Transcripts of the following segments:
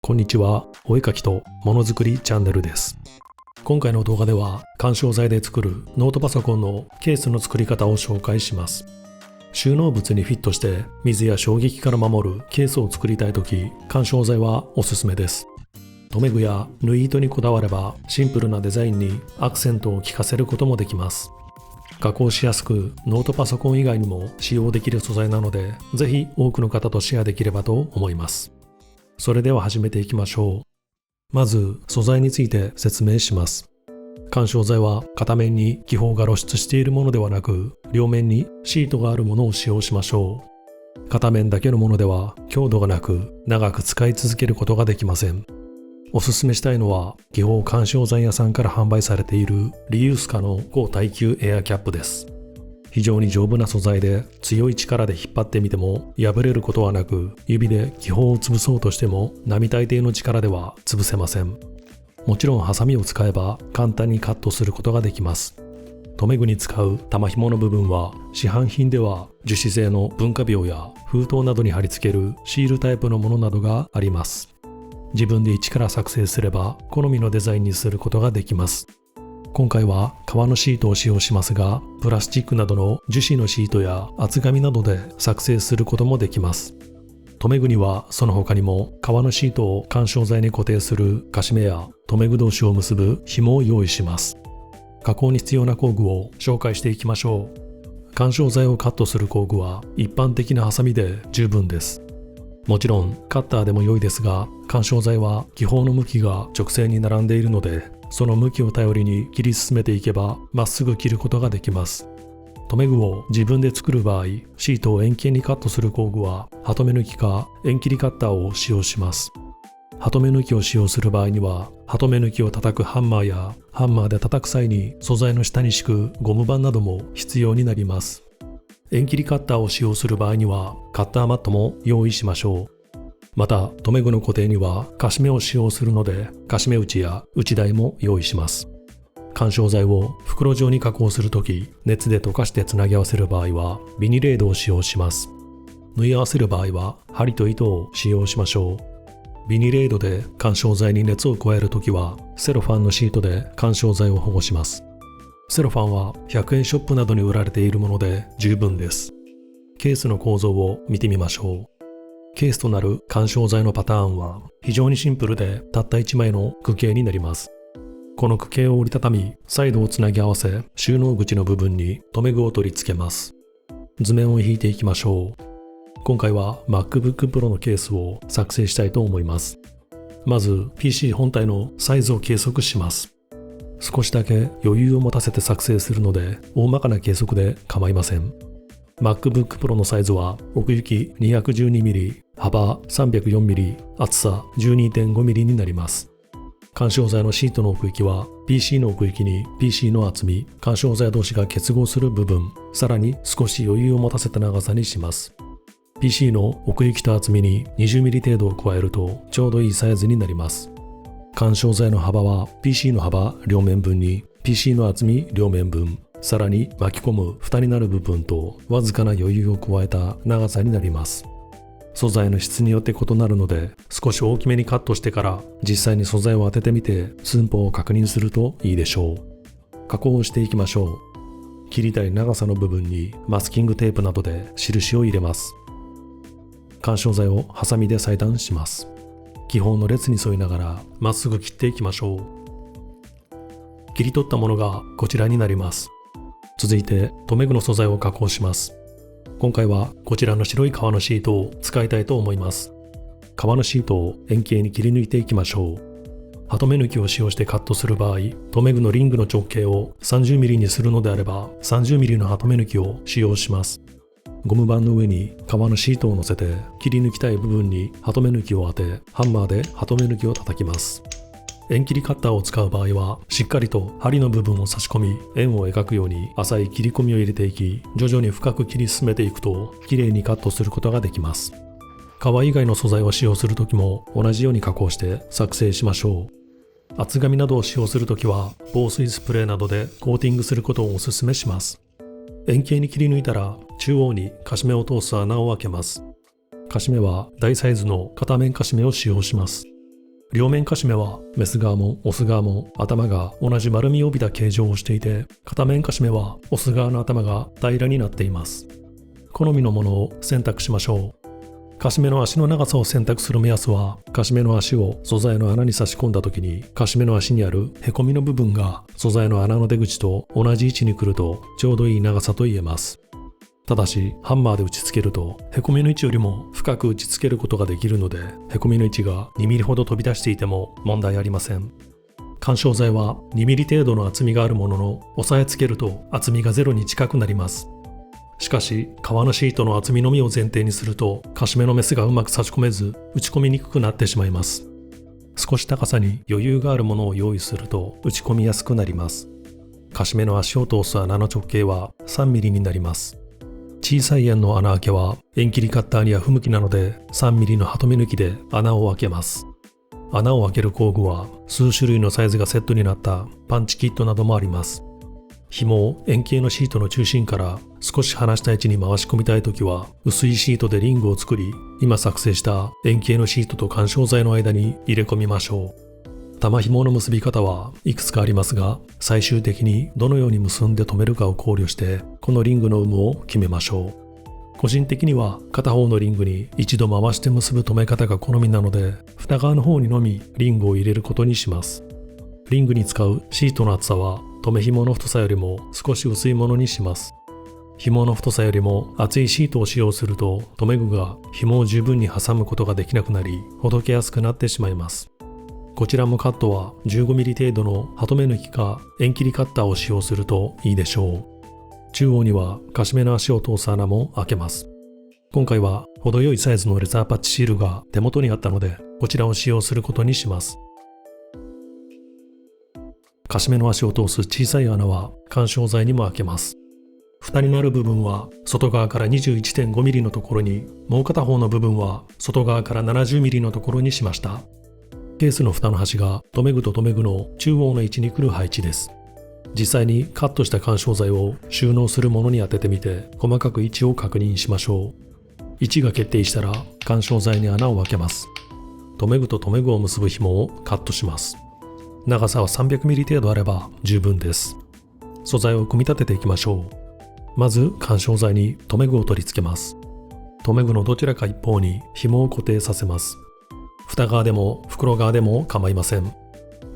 こんにちは、お絵かきとものづくりチャンネルです。今回の動画では緩衝材で作るノートパソコンのケースの作り方を紹介します。収納物にフィットして水や衝撃から守るケースを作りたいとき、緩衝材はおすすめです。留め具や縫い糸にこだわればシンプルなデザインにアクセントを効かせることもできます。加工しやすくノートパソコン以外にも使用できる素材なので、ぜひ多くの方とシェアできればと思います。それでは始めていきましょう。まず素材について説明します。緩衝材は片面に気泡が露出しているものではなく、両面にシートがあるものを使用しましょう。片面だけのものでは強度がなく長く使い続けることができません。おすすめしたいのは気泡緩衝材屋さんから販売されているリユースカの高耐久エアキャップです。非常に丈夫な素材で強い力で引っ張ってみても破れることはなく、指で気泡を潰そうとしても並大抵の力では潰せません。もちろんハサミを使えば簡単にカットすることができます。留め具に使う玉紐の部分は市販品では樹脂製の文化鋲や封筒などに貼り付けるシールタイプのものなどがあります。自分で一から作成すれば好みのデザインにすることができます。今回は革のシートを使用しますが、プラスチックなどの樹脂のシートや厚紙などで作成することもできます。留め具にはその他にも革のシートを緩衝材に固定するカシメや留め具同士を結ぶ紐を用意します。加工に必要な工具を紹介していきましょう。緩衝材をカットする工具は一般的なハサミで十分です。もちろんカッターでも良いですが、緩衝材は気泡の向きが直線に並んでいるので、その向きを頼りに切り進めていけばまっすぐ切ることができます。留め具を自分で作る場合、シートを円形にカットする工具はハトメ抜きか円切りカッターを使用します。ハトメ抜きを使用する場合には、ハトメ抜きを叩くハンマーやハンマーで叩く際に素材の下に敷くゴム板なども必要になります。円切りカッターを使用する場合にはカッターマットも用意しましょう。また留め具の固定にはカシメを使用するので、カシメ打ちや打ち台も用意します。緩衝材を袋状に加工するとき、熱で溶かしてつなぎ合わせる場合はビニレードを使用します。縫い合わせる場合は針と糸を使用しましょう。ビニレードで緩衝材に熱を加えるときはセロファンのシートで緩衝材を保護します。セロファンは100円ショップなどに売られているもので十分です。ケースの構造を見てみましょう。ケースとなる緩衝材のパターンは非常にシンプルで、たった1枚の区形になります。この区形を折りたたみ、サイドをつなぎ合わせ、収納口の部分に留め具を取り付けます。図面を引いていきましょう。今回は MacBook Pro のケースを作成したいと思います。まず PC 本体のサイズを計測します。少しだけ余裕を持たせて作成するので、大まかな計測で構いません。MacBook Pro のサイズは奥行き 212mm、幅 304mm、厚さ 12.5mm になります。緩衝材のシートの奥行きは PC の奥行きに PC の厚み、緩衝材同士が結合する部分、さらに少し余裕を持たせた長さにします。PC の奥行きと厚みに 20mm 程度を加えるとちょうどいいサイズになります。緩衝材の幅は PC の幅両面分に PC の厚み両面分、さらに巻き込む蓋になる部分とわずかな余裕を加えた長さになります。素材の質によって異なるので、少し大きめにカットしてから実際に素材を当ててみて寸法を確認するといいでしょう。加工をしていきましょう。切りたい長さの部分にマスキングテープなどで印を入れます。緩衝材をハサミで裁断します。気泡の列に沿いながらまっすぐ切っていきましょう。切り取ったものがこちらになります。続いて留め具の素材を加工します。今回はこちらの白い革のシートを使いたいと思います。革のシートを円形に切り抜いていきましょう。ハトメ抜きを使用してカットする場合、留め具のリングの直径を 30mm にするのであれば 30mm のハトメ抜きを使用します。ゴム板の上に革のシートを乗せて、切り抜きたい部分にハトメ抜きを当て、ハンマーでハトメ抜きを叩きます。円切りカッターを使う場合はしっかりと針の部分を差し込み、円を描くように浅い切り込みを入れていき、徐々に深く切り進めていくときれいにカットすることができます。革以外の素材を使用するときも同じように加工して作成しましょう。厚紙などを使用するときは防水スプレーなどでコーティングすることをお勧めします。円形に切り抜いたら中央にカシメを通す穴を開けます。カシメは大サイズの片面カシメを使用します。両面カシメはメス側もオス側も頭が同じ丸みを帯びた形状をしていて、片面カシメはオス側の頭が平らになっています。好みのものを選択しましょう。カシメの足の長さを選択する目安は、カシメの足を素材の穴に差し込んだ時に、カシメの足にあるへこみの部分が素材の穴の出口と同じ位置に来るとちょうどいい長さと言えます。ただし、ハンマーで打ち付けると、へこみの位置よりも深く打ち付けることができるので、へこみの位置が2ミリほど飛び出していても問題ありません。緩衝材は2ミリ程度の厚みがあるものの、押さえつけると厚みがゼロに近くなります。しかし、革のシートの厚みのみを前提にすると、カシメのメスがうまく差し込めず、打ち込みにくくなってしまいます。少し高さに余裕があるものを用意すると打ち込みやすくなります。カシメの足を通す穴の直径は3ミリになります。小さい円の穴開けは円切りカッターには不向きなので、3ミリのハトメ抜きで穴を開けます。穴を開ける工具は数種類のサイズがセットになったパンチキットなどもあります。紐を円形のシートの中心から少し離した位置に回し込みたいときは、薄いシートでリングを作り、今作成した円形のシートと緩衝材の間に入れ込みましょう。玉紐の結び方はいくつかありますが、最終的にどのように結んで留めるかを考慮して、このリングの有無を決めましょう。個人的には片方のリングに一度回して結ぶ留め方が好みなので、蓋側の方にのみリングを入れることにします。リングに使うシートの厚さは留め紐の太さよりも少し薄いものにします。紐の太さよりも厚いシートを使用すると、留め具が紐を十分に挟むことができなくなり、ほどけやすくなってしまいます。こちらもカットは15ミリ程度のハトメ抜きか円切りカッターを使用するといいでしょう。中央にはカシメの足を通す穴も開けます。今回は程よいサイズのレザーパッチシールが手元にあったので、こちらを使用することにします。カシメの足を通す小さい穴は緩衝材にも開けます。蓋になる部分は外側から 21.5 ミリのところに、もう片方の部分は外側から70ミリのところにしました。ケースの蓋の端が留め具と留め具の中央の位置に来る配置です。実際にカットした緩衝材を収納するものに当ててみて、細かく位置を確認しましょう。位置が決定したら緩衝材に穴を開けます。留め具と留め具を結ぶ紐をカットします。長さは300ミリ程度あれば十分です。素材を組み立てていきましょう。まず緩衝材に留め具を取り付けます。留め具のどちらか一方に紐を固定させます。蓋側でも袋側でも構いません。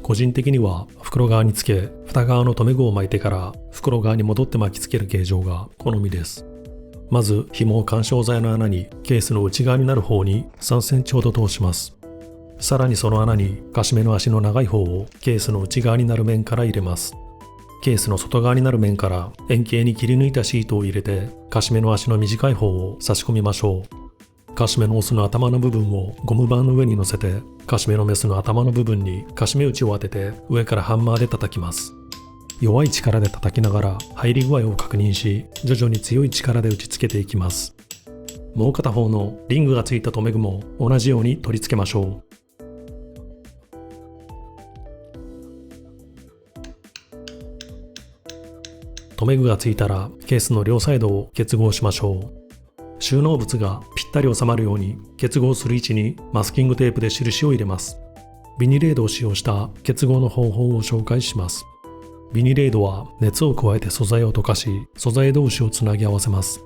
個人的には袋側につけ、蓋側の留め具を巻いてから袋側に戻って巻きつける形状が好みです。まず紐を緩衝材の穴にケースの内側になる方に3センチほど通します。さらにその穴にカシメの足の長い方をケースの内側になる面から入れます。ケースの外側になる面から円形に切り抜いたシートを入れて、カシメの足の短い方を差し込みましょう。カシメのオスの頭の部分をゴム板の上に乗せて、カシメのメスの頭の部分にカシメ打ちを当てて上からハンマーで叩きます。弱い力で叩きながら入り具合を確認し、徐々に強い力で打ち付けていきます。もう片方のリングがついた留め具も同じように取り付けましょう。留め具がついたらケースの両サイドを結合しましょう。収納物がぴったり収まるように結合する位置にマスキングテープで印を入れます。ビニレードを使用した結合の方法を紹介します。ビニレードは熱を加えて素材を溶かし、素材同士をつなぎ合わせます。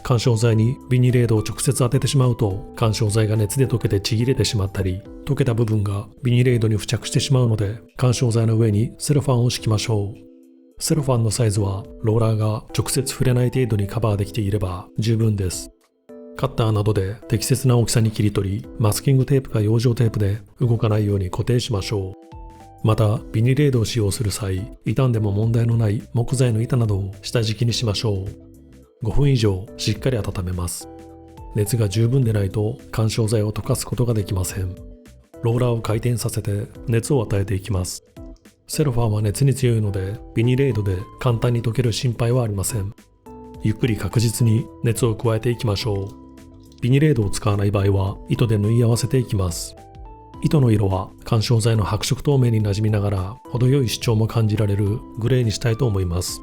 緩衝材にビニレードを直接当ててしまうと、緩衝材が熱で溶けてちぎれてしまったり、溶けた部分がビニレードに付着してしまうので、緩衝材の上にセロファンを敷きましょう。セロファンのサイズはローラーが直接触れない程度にカバーできていれば十分です。カッターなどで適切な大きさに切り取り、マスキングテープか養生テープで動かないように固定しましょう。また、ビニレードを使用する際、傷んでも問題のない木材の板などを下敷きにしましょう。5分以上しっかり温めます。熱が十分でないと緩衝材を溶かすことができません。ローラーを回転させて熱を与えていきます。セロファンは熱に強いので、ビニレードで簡単に溶ける心配はありません。ゆっくり確実に熱を加えていきましょう。ビニレードを使わない場合は糸で縫い合わせていきます。糸の色は緩衝材の白色透明に馴染みながら程よい主張も感じられるグレーにしたいと思います。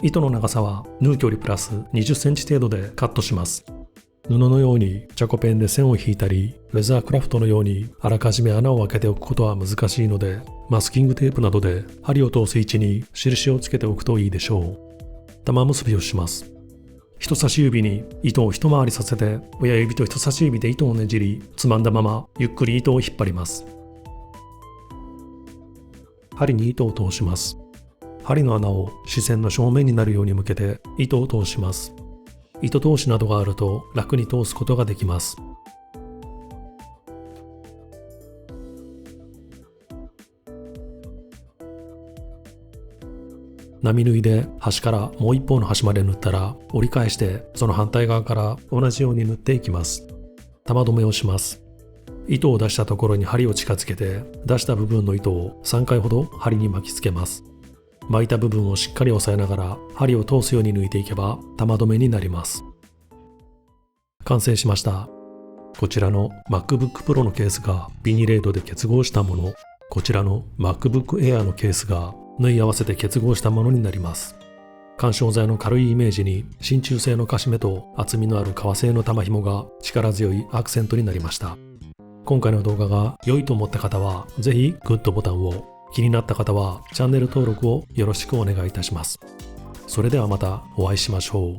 糸の長さは縫う距離プラス20センチ程度でカットします。布のようにチャコペンで線を引いたり、レザークラフトのようにあらかじめ穴を開けておくことは難しいので、マスキングテープなどで針を通す位置に印をつけておくといいでしょう。玉結びをします。人差し指に糸を一回りさせて、親指と人差し指で糸をねじり、つまんだままゆっくり糸を引っ張ります。針に糸を通します。針の穴を視線の正面になるように向けて糸を通します。糸通しなどがあると楽に通すことができます。波縫いで端からもう一方の端まで縫ったら、折り返してその反対側から同じように縫っていきます。玉留めをします。糸を出したところに針を近づけて、出した部分の糸を3回ほど針に巻きつけます。巻いた部分をしっかり押さえながら針を通すように抜いていけば玉留めになります。完成しました。こちらの MacBook Pro のケースがビニレードで結合したもの、こちらの MacBook Air のケースが縫い合わせて結合したものになります。緩衝材の軽いイメージに真鍮製のカシメと厚みのある革製の玉紐が力強いアクセントになりました。今回の動画が良いと思った方はぜひグッドボタンを、気になった方はチャンネル登録をよろしくお願いいたします。それではまたお会いしましょう。